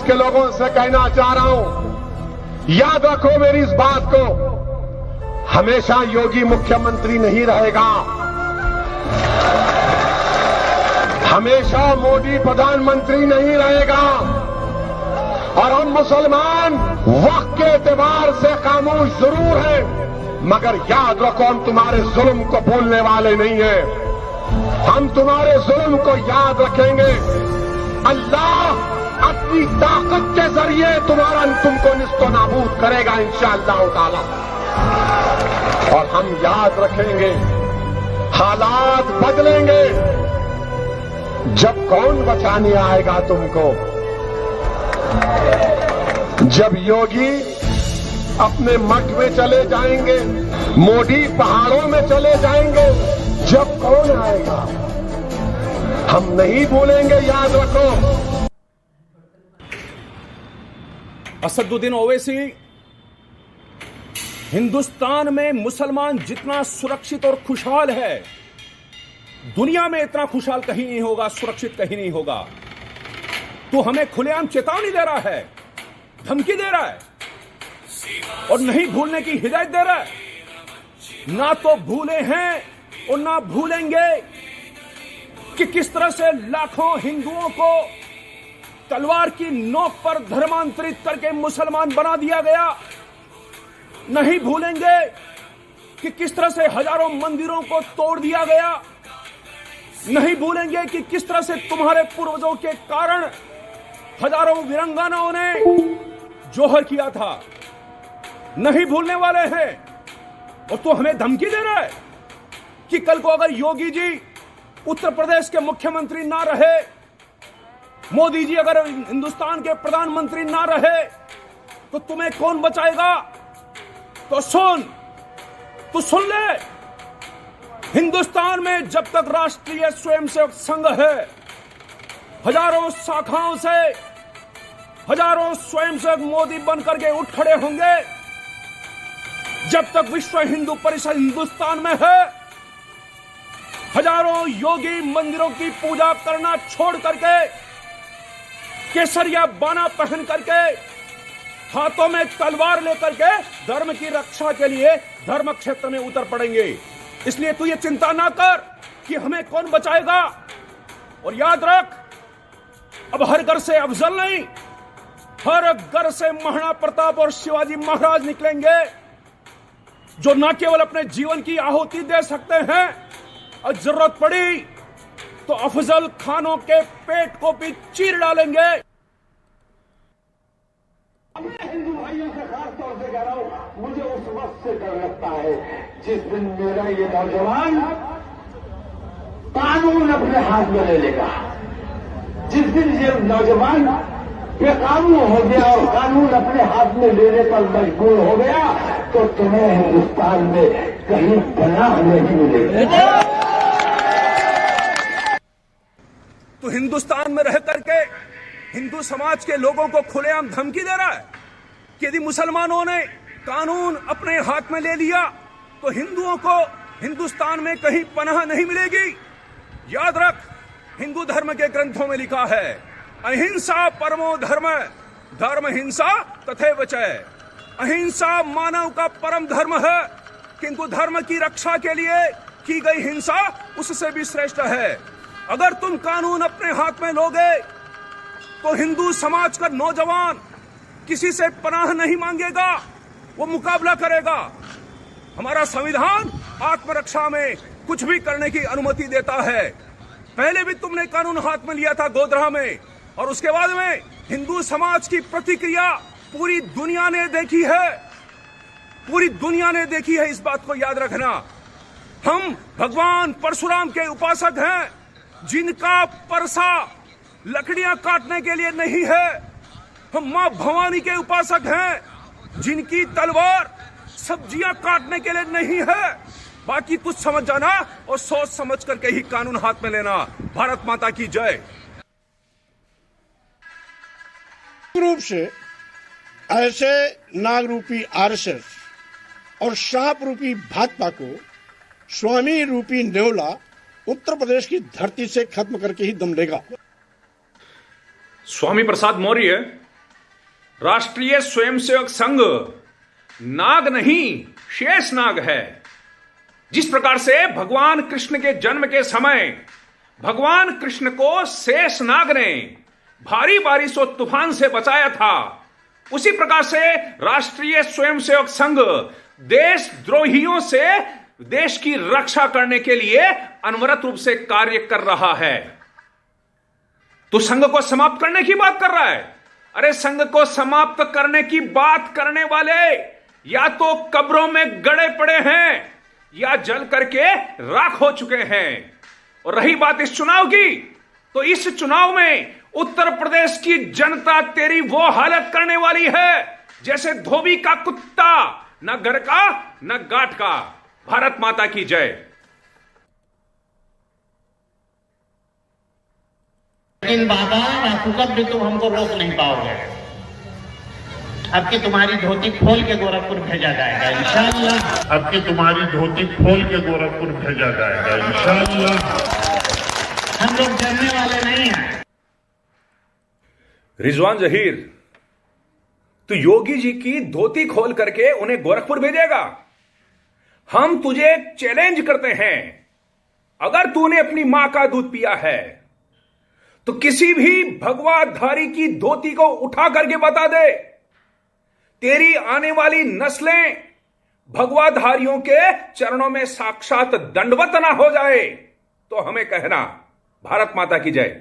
के लोगों से कहना चाह रहा हूं, याद रखो मेरी इस बात को, हमेशा योगी मुख्यमंत्री नहीं रहेगा, हमेशा मोदी प्रधानमंत्री नहीं रहेगा। और हम मुसलमान वक्त के एतबार से खामोश जरूर हैं, मगर याद रखो हम तुम्हारे जुल्म को भूलने वाले नहीं हैं। हम तुम्हारे जुल्म को याद रखेंगे। अल्लाह अपनी ताकत के जरिए तुमको निस्तो नाबूद करेगा इंशाअल्लाह ताला। और हम याद रखेंगे, हालात बदलेंगे। जब कौन बचाने आएगा तुमको? जब योगी अपने मठ में चले जाएंगे, मोदी पहाड़ों में चले जाएंगे, जब कौन आएगा? हम नहीं भूलेंगे, याद रखो। असदुद्दीन ओवैसी, हिंदुस्तान में मुसलमान जितना सुरक्षित और खुशहाल है, दुनिया में इतना खुशहाल कहीं नहीं होगा, सुरक्षित कहीं नहीं होगा। तू हमें खुलेआम चेतावनी दे रहा है, धमकी दे रहा है और नहीं भूलने की हिदायत दे रहा है। ना तो भूले हैं और ना भूलेंगे कि किस तरह से लाखों हिंदुओं को तलवार की नोक पर धर्मांतरित करके मुसलमान बना दिया गया। नहीं भूलेंगे कि किस तरह से हजारों मंदिरों को तोड़ दिया गया। नहीं भूलेंगे कि किस तरह से तुम्हारे पूर्वजों के कारण हजारों वीरांगनाओं ने जोहर किया था। नहीं भूलने वाले हैं। और तू हमें धमकी दे रहा है कि कल को अगर योगी जी उत्तर प्रदेश के मुख्यमंत्री ना रहे, मोदी जी अगर हिंदुस्तान के प्रधानमंत्री ना रहे, तो तुम्हें कौन बचाएगा? तो तू सुन ले, हिंदुस्तान में जब तक राष्ट्रीय स्वयंसेवक संघ है, हजारों शाखाओं से हजारों स्वयंसेवक मोदी बनकर के उठ खड़े होंगे। जब तक विश्व हिंदू परिषद हिंदुस्तान में है, हजारों योगी मंदिरों की पूजा करना छोड़ करके, केसरिया बाना पहन करके, हाथों में तलवार लेकर के धर्म की रक्षा के लिए धर्म क्षेत्र में उतर पड़ेंगे। इसलिए तू ये चिंता ना कर कि हमें कौन बचाएगा। और याद रख, अब हर घर से अफजल नहीं, हर घर से महाराणा प्रताप और शिवाजी महाराज निकलेंगे, जो न केवल अपने जीवन की आहुति दे सकते हैं, और जरूरत पड़ी तो अफजल खानों के पेट को भी चीर डालेंगे। हिंदू भाइयों से खास तौर से कह रहा हूं, मुझे उस वक्त से डर लगता है जिस दिन मेरा ये नौजवान कानून अपने हाथ में ले लेगा। जिस दिन ये नौजवान बेकानून हो गया और कानून अपने हाथ में लेने पर मजबूर हो गया, तो तुम्हें हिंदुस्तान में कहीं पनाह नहीं मिलेगी। तो हिंदुस्तान में रह करके हिंदू समाज के लोगों को खुलेआम धमकी दे रहा है कि यदि मुसलमानों ने कानून अपने हाथ में ले लिया तो हिंदुओं को हिंदुस्तान में कहीं पनाह नहीं मिलेगी। याद रख, हिंदू धर्म के ग्रंथों में लिखा है, अहिंसा परमो धर्म, धर्म हिंसा तथैव चैव। अहिंसा मानव का परम धर्म है, किंतु धर्म की रक्षा के लिए की गई हिंसा उससे भी श्रेष्ठ है। अगर तुम कानून अपने हाथ में लोगे तो हिंदू समाज का नौजवान किसी से पनाह नहीं मांगेगा, वो मुकाबला करेगा। हमारा संविधान आत्मरक्षा में कुछ भी करने की अनुमति देता है। पहले भी तुमने कानून हाथ में लिया था गोधरा में, और उसके बाद में हिंदू समाज की प्रतिक्रिया पूरी दुनिया ने देखी है। पूरी दुनिया ने देखी है, इस बात को याद रखना। हम भगवान परशुराम के उपासक हैं, जिनका परसा लकड़ियां काटने के लिए नहीं है। हम मां भवानी के उपासक हैं, जिनकी तलवार सब्जियां काटने के लिए नहीं है। बाकी कुछ समझ जाना और सोच समझ करके ही कानून हाथ में लेना। भारत माता की जय। रूप से ऐसे नागरूपी आरएसएस और सांप रूपी भाजपा को स्वामी रूपी नेवला उत्तर प्रदेश की धरती से खत्म करके ही दम लेगा। स्वामी प्रसाद मौर्य राष्ट्रीय स्वयंसेवक संघ नाग नहीं, शेष नाग है। जिस प्रकार से भगवान कृष्ण के जन्म के समय भगवान कृष्ण को शेष नाग ने भारी बारिश और तूफान से बचाया था, उसी प्रकार से राष्ट्रीय स्वयंसेवक संघ देशद्रोहियों से देश की रक्षा करने के लिए अनवरत रूप से कार्य कर रहा है। तू संघ को समाप्त करने की बात कर रहा है। अरे संघ को समाप्त करने की बात करने वाले या तो कब्रों में गड़े पड़े हैं या जल करके राख हो चुके हैं। और रही बात इस चुनाव की, तो इस चुनाव में उत्तर प्रदेश की जनता तेरी वो हालत करने वाली है जैसे धोबी का कुत्ता, न घर का न गांठ का। भारत माता की जय। लेकिन बाबा नासुकत भी तुम हमको रोक नहीं पाओगे। अब की तुम्हारी धोती खोल के गोरखपुर भेजा जाएगा इंशाअल्लाह। अब की तुम्हारी धोती खोल के गोरखपुर भेजा जाएगा इंशाअल्लाह। हम लोग डरने वाले नहीं हैं। रिजवान जहीर, तू योगी जी की धोती खोल करके उन्हें गोरखपुर भेजेगा? हम तुझे चैलेंज करते हैं, अगर तूने अपनी मां का दूध पिया है तो किसी भी भगवाधारी की धोती को उठा करके बता दे। तेरी आने वाली नस्लें भगवाधारियों के चरणों में साक्षात दंडवत ना हो जाए तो हमें कहना। भारत माता की जय।